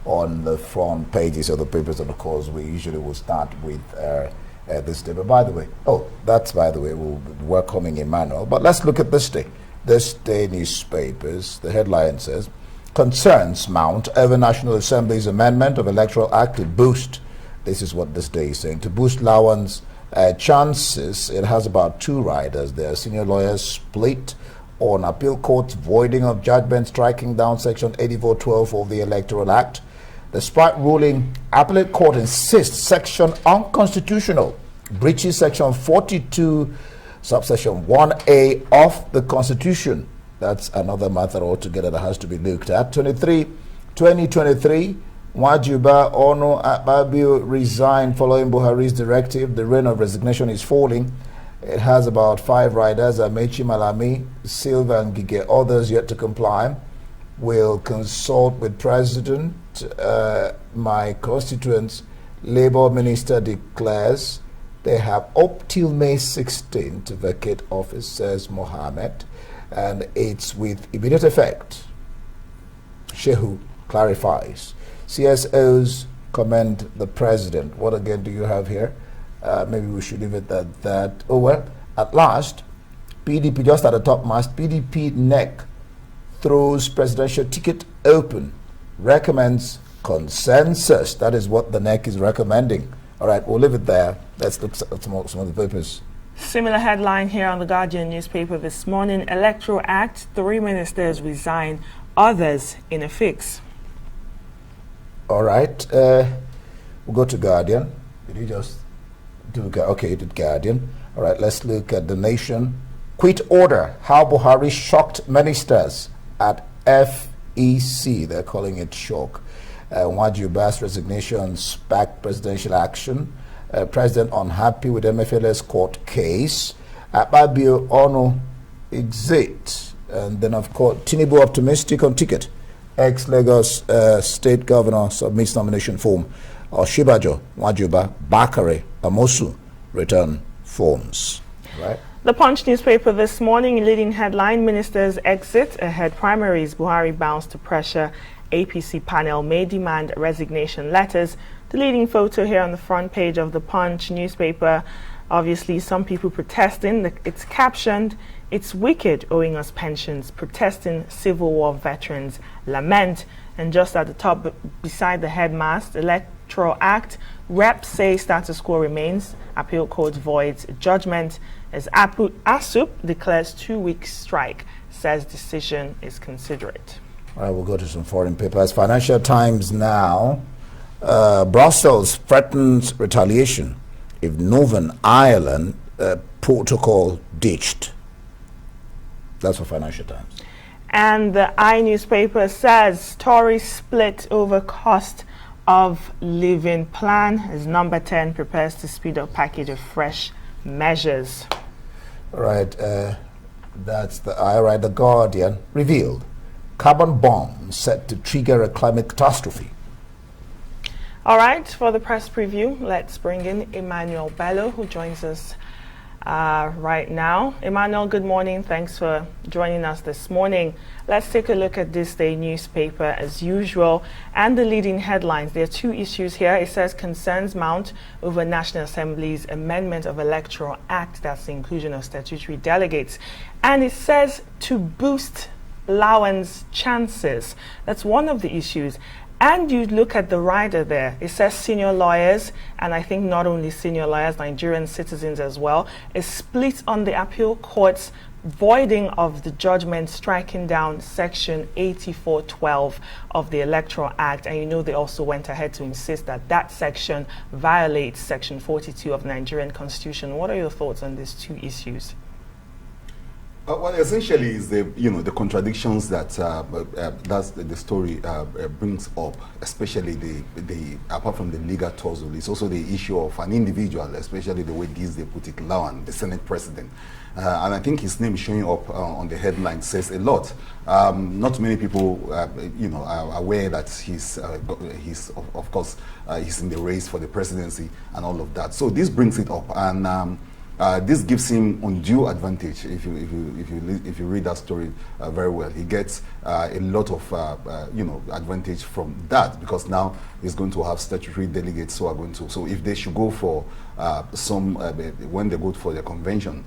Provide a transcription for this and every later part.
on the front pages of the papers, and of course we usually will start with this day. But by the way, we'll be welcoming Emmanuel. But let's look at this day. This day newspapers, the headline says, concerns mount over National Assembly's amendment of Electoral Act to boost, this is what this day is saying, to boost Lawan's chances. It has about 2 riders there. Senior lawyers split on appeal court's voiding of judgment striking down section 8412 of the Electoral Act. Despite ruling, appellate court insists section unconstitutional, breaches section 42 subsection 1A of the Constitution. That's another matter altogether that has to be looked at. 2023, Wajuba Ono Akpabio resigned following Buhari's directive. The reign of resignation is falling. It has about 5 riders, Amechi Malami, Silva and Gige. Others yet to comply. Will consult with President. My constituents, Labour Minister declares they have up till May 16 to vacate office, says Mohammed, and it's with immediate effect. Shehu clarifies. CSOs commend the president. What again do you have here? Maybe we should leave it at that. Oh well, at last, PDP just at the top mast, PDP neck throws presidential ticket open, recommends consensus. That is what the neck is recommending. All right, we'll leave it there. Let's look at some of the papers. Similar headline here on the Guardian newspaper this morning. Electoral Act, 3 ministers resign, others in a fix. All right, we'll go to Guardian. Did you just do okay, you did Guardian. All right, let's look at The Nation. Quit order, how Buhari shocked ministers at FEC. They're calling it shock. Wajuba's resignation sparked presidential action. President unhappy with MFLS court case. Akpabio Ono exit. And then, of course, Tinubu optimistic on ticket. Ex-Lagos state governor submits nomination form. Oshibajo, Wajuba, Bakare, Amosu return forms. Right. The Punch newspaper this morning, leading headline, ministers exit ahead primaries. Buhari bounds to pressure. APC panel may demand resignation letters. The leading photo here on the front page of the Punch newspaper. Obviously, some people protesting. It's captioned, "It's wicked owing us pensions." Protesting Civil War veterans lament. And just at the top, beside the headmast, Electoral Act, reps say status quo remains. Appeal court voids judgment as ASUP declares 2-week strike. Says decision is considerate. All right, we'll go to some foreign papers. Financial Times now. Brussels threatens retaliation if Northern Ireland protocol ditched. That's for Financial Times. And the I newspaper says Tories split over cost of living plan as Number 10 prepares to speed up package of fresh measures. All right, that's the I. Right, The Guardian revealed carbon bomb set to trigger a climate catastrophe. All right, for the press preview, let's bring in Emmanuel Bello, who joins us right now. Emmanuel, good morning. Thanks for joining us this morning. Let's take a look at this day newspaper as usual and the leading headlines. There are 2 issues here. It says concerns mount over National Assembly's amendment of Electoral Act. That's the inclusion of statutory delegates. And it says to boost Lawan's chances. That's one of the issues. And you look at the rider there, it says senior lawyers, and I think not only senior lawyers, Nigerian citizens as well, is split on the appeal court's voiding of the judgment striking down section 8412 of the Electoral Act. And you know they also went ahead to insist that that section violates section 42 of the Nigerian Constitution. What are your thoughts on these 2 issues? Well, essentially, is the contradictions that that's the story brings up, especially the apart from the legal tussle, it's also the issue of an individual, especially the way they put it, Lawan, the Senate president, and I think his name showing up on the headline says a lot. Not many people, are aware that he's of course he's in the race for the presidency and all of that. So this brings it up, and This gives him undue advantage. If you read that story very well, he gets a lot of advantage from that, because now he's going to have statutory delegates who are going to. So if they should go for when they go for the convention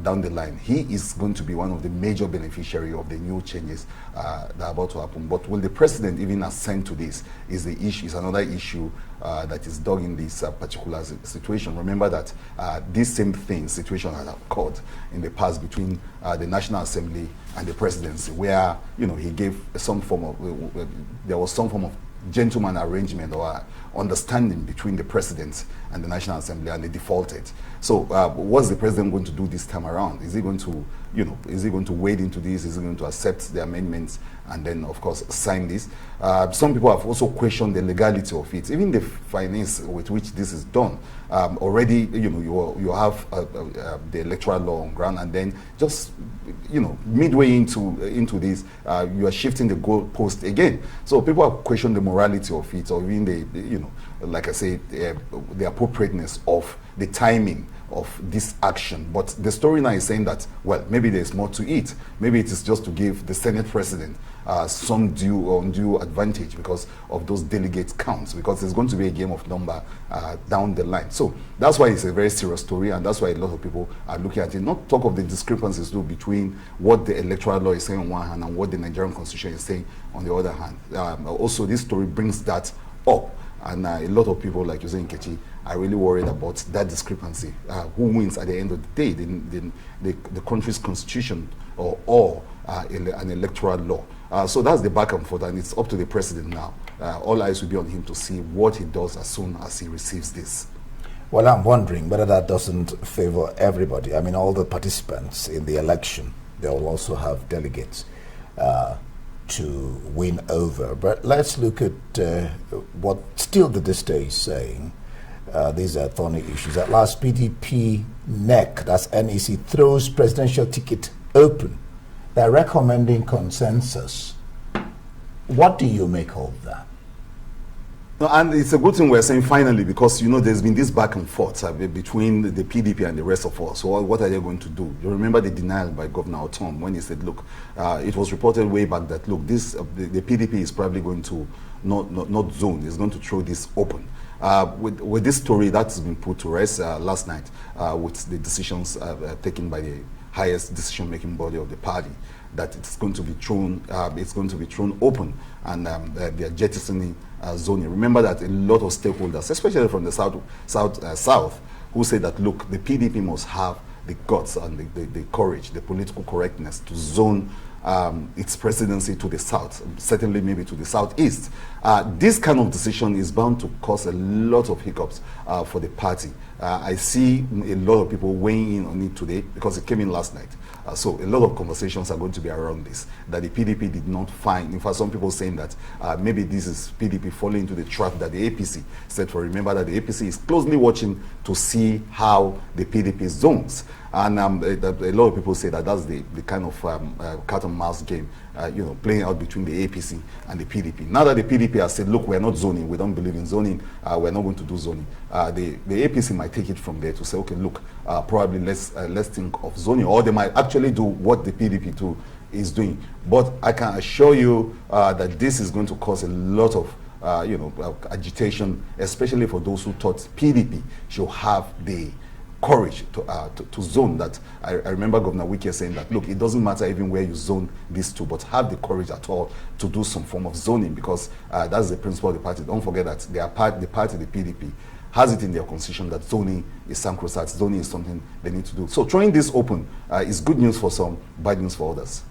down the line, he is going to be one of the major beneficiaries of the new changes that are about to happen. But will the president even assent to this? Is the issue? Is another issue that is dug in this particular situation. Remember that this same situation has occurred in the past between the National Assembly and the presidency, where he gave some form of there was some form of gentleman arrangement or understanding between the president and the National Assembly, and they defaulted. So what's the president going to do this time around? Is he going to, is he going to wade into this? Is he going to accept the amendments and then, of course, sign this? Some people have also questioned the legality of it, even the finance with which this is done. Already, you have the electoral law on ground, and then just, midway into this, you are shifting the goalpost again. So people have questioned the morality of it, or even the, like I say, the appropriateness of the timing of this action. But the story now is saying that, well, maybe there's more to it. Maybe it is just to give the Senate president some due or undue advantage because of those delegate counts, because there's going to be a game of number down the line. So that's why it's a very serious story, and that's why a lot of people are looking at it. Not talk of the discrepancies though between what the electoral law is saying on one hand and what the Nigerian constitution is saying on the other hand. Also, this story brings that up. And a lot of people, like you say, Nkechi, are really worried about that discrepancy. Who wins at the end of the day, the country's constitution or an electoral law? So that's the back and forth, and it's up to the president now. All eyes will be on him to see what he does as soon as he receives this. Well, I'm wondering whether that doesn't favor everybody. I mean, all the participants in the election, they will also have delegates to win over. But let's look at what still to this day is saying. These are thorny issues. At last, PDP NEC, that's NEC, throws presidential ticket open. They're recommending consensus. What do you make of that? No, and it's a good thing we're saying finally, because there's been this back and forth between the PDP and the rest of us. So what are they going to do? You remember the denial by Governor Otom when he said, look, it was reported way back that, look, this the PDP is probably going to not zone, it's going to throw this open. With this story that's been put to rest last night with the decisions taken by the highest decision-making body of the party, that it's going to be thrown open, and they are jettisoning zoning. Remember that a lot of stakeholders, especially from the south, who say that, look, the PDP must have the guts and the courage, the political correctness to zone its presidency to the south, certainly maybe to the southeast. This kind of decision is bound to cause a lot of hiccups for the party. I see a lot of people weighing in on it today because it came in last night. So a lot of conversations are going to be around this, that the PDP did not find. In fact, some people saying that maybe this is PDP falling into the trap that the APC set for. Remember that the APC is closely watching to see how the PDP zones. And a lot of people say that that's the kind of cat and mouse game, playing out between the APC and the PDP. Now that the PDP has said, look, we're not zoning, we don't believe in zoning, we're not going to do zoning, the APC might take it from there to say, okay, look, probably let's think of zoning, or they might actually do what the PDP is doing. But I can assure you that this is going to cause a lot of agitation, especially for those who thought PDP should have the courage to zone that. I remember Governor Wike saying that, look, it doesn't matter even where you zone these two, but have the courage at all to do some form of zoning, because that's the principle of the party. Don't forget that the party, the PDP, has it in their constitution that zoning is sacrosanct. Zoning is something they need to do. So throwing this open is good news for some, bad news for others.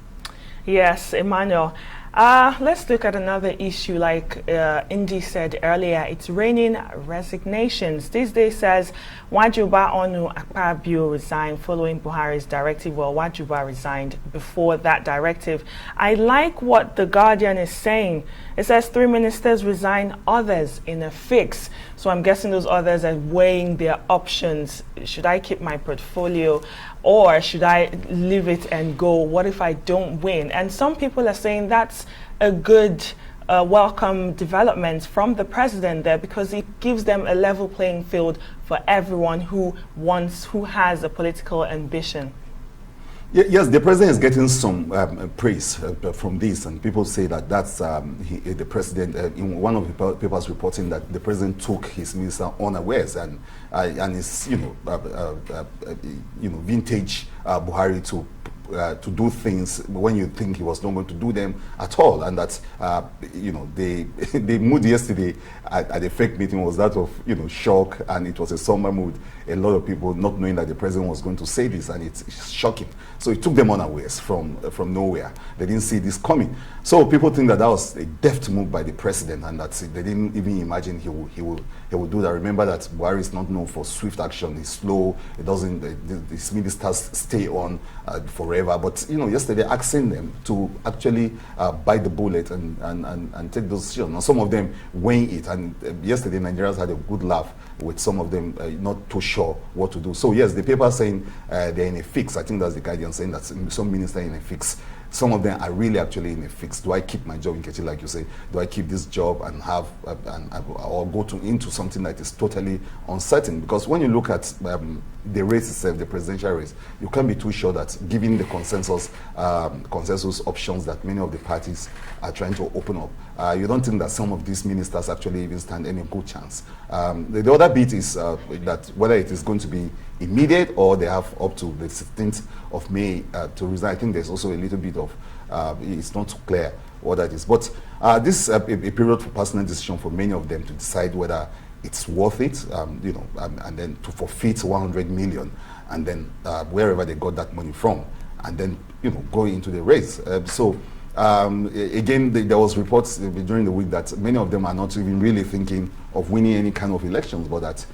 Yes, Emmanuel. Let's look at another issue. Like Indy said earlier, it's raining resignations. This day says Wajuba Onu Akpabio resigned following Buhari's directive. Well, Wajuba resigned before that directive. I like what The Guardian is saying. It says 3 ministers resign, others in a fix. So I'm guessing those others are weighing their options. Should I keep my portfolio, or should I leave it and go? What if I don't win? And some people are saying that's a good a welcome development from the president there, because it gives them a level playing field for everyone who has a political ambition. Yes, the president is getting some praise from this, and people say that that's the president. In one of the papers reporting that the president took his minister unawares, and it's vintage Buhari to do things when you think he was not going to do them at all, and that the mood yesterday at the fake meeting was that of shock, and it was a somber mood. A lot of people not knowing that the president was going to say this, and it's shocking. So it took them unawares from nowhere. They didn't see this coming. So people think that was a deft move by the president, and that they didn't even imagine he would do that. Remember that Buhari is not known for swift action. He's slow. It doesn't. His ministers stay on forever. But yesterday asking them to actually bite the bullet and take those decisions. Now some of them weighing it, and yesterday Nigerians had a good laugh with some of them not too sure what to do. So yes, the paper saying they're in a fix. I think that's the Guardian saying that some ministers are in a fix. Some of them are really actually in a fix. Do I keep my job in Kechi, like you say? Do I keep this job and have or go into something that is totally uncertain? Because when you look at the race itself, the presidential race, you can't be too sure that given the consensus options that many of the parties are trying to open up, you don't think that some of these ministers actually even stand any good chance. The other bit is that whether it is going to be immediate or they have up to the 16th of May to resign. I think there's also a little bit of, it's not clear what that is. But this is a period for personal decision for many of them to decide whether it's worth it, and then to forfeit 100 million, and then wherever they got that money from, and then go into the race. Again, there was reports during the week that many of them are not even really thinking of winning any kind of elections, but that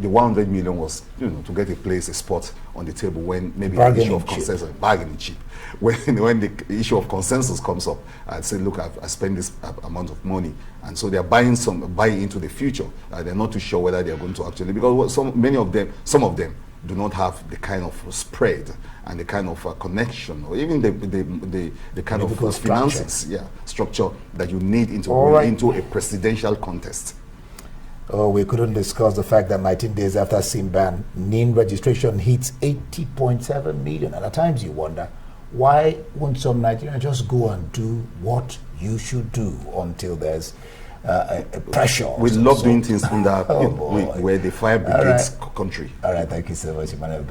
the 100 million was, to get a place, a spot on the table when maybe the issue of consensus, bargaining chip. When the issue of consensus comes up, I'd say, look, I've spent this amount of money, and so they're buying into the future. They're not too sure whether they're going to actually, because some of them do not have the kind of spread and the kind of connection, or even the kind of finances, structure that you need into a presidential contest. Oh, we couldn't discuss the fact that 19 days after Simban, NIN registration hits 80.7 million. And at times you wonder, why won't some Nigerians just go and do what you should do until there's a pressure? We love doing things under where the fire brigades country. All right, thank you so much, Emmanuel.